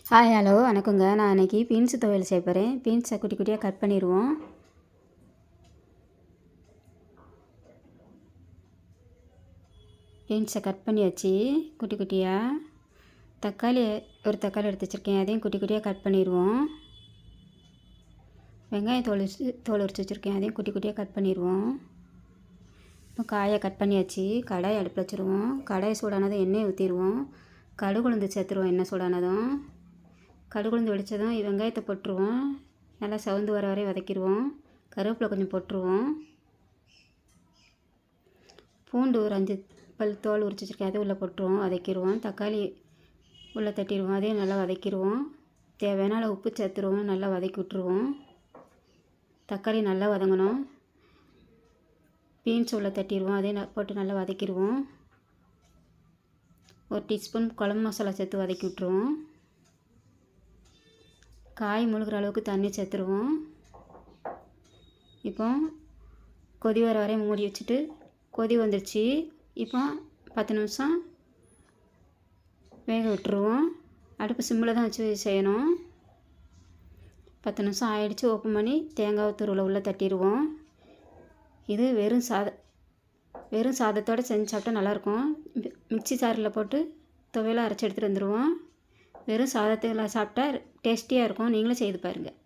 Hi hello வணக்கங்க. நான் அன்றைக்கி பீன்ஸு துவையல் செய்ய போகிறேன். பீன்ஸை குட்டி குட்டியாக கட் பண்ணிடுவோம். பீன்ஸை கட் பண்ணியாச்சு குட்டி குட்டியாக. தக்காளி ஒரு தக்காளி எடுத்து வச்சுருக்கேன், அதையும் குட்டி குட்டியாக கட் பண்ணிடுவோம். வெங்காயம் தோல் உரித்து வச்சுருக்கேன், அதையும் குட்டி குட்டியாக கட் பண்ணிடுவோம். இப்போ காயை கட் பண்ணியாச்சு. கடாயை அடுப்பில் வச்சுருவோம். கடாயை சூடானதும் எண்ணெயை ஊற்றிடுவோம். கடுகு உளுந்து சேர்த்துருவோம். எண்ணெய் சூடானதும் கடுகு உளுந்து வெடித்ததும் வெங்காயத்தை போட்டுருவோம். நல்லா சவுந்து வர வரை வதக்கிடுவோம். கருவேப்பிலை கொஞ்சம் போட்டுருவோம். பூண்டு ஒரு 5 பல் தோல் உரிச்சு வச்சுருக்கேன், அதை உள்ளே போட்டுருவோம், வதக்கிடுவோம். தக்காளி உள்ளே தட்டிடுவோம், அதையும் நல்லா வதக்கிடுவோம். தேவையான அளவு உப்பு சேர்த்துருவோம், நல்லா வதக்கி விட்டுருவோம். தக்காளி நல்லா வதங்கணும். பீன்ஸ் உள்ளே தட்டிடுவோம், அதையும் போட்டு நல்லா வதக்கிடுவோம். ஒரு டீஸ்பூன் குழம்பு மசாலா சேர்த்து வதக்கி விட்டுருவோம். காய் முழுகிற அளவுக்கு தண்ணி சேர்த்துருவோம். இப்போ கொதி வர வரை மூடி வச்சுட்டு கொதி வந்துடுச்சு. இப்போ 10 நிமிஷம் வேக விட்டுருவோம். அடுப்பு சிம்மில் தான் வச்சு செய்யணும். 10 நிமிஷம் ஆயிடுச்சு. ஓப்பன் பண்ணி தேங்காய் துருவலை உள்ளே தட்டிடுவோம். இது வெறும் சாதத்தோடு செஞ்சு சாப்பிட்டா நல்லாயிருக்கும். மிக்சி சாரில் போட்டு துவையலை அரைச்சி எடுத்துகிட்டு வந்துடுவோம். வெறும் சாதத்தில் சாப்பிட்டா டேஸ்டியாக இருக்கும். நீங்களும் செய்து பாருங்கள்.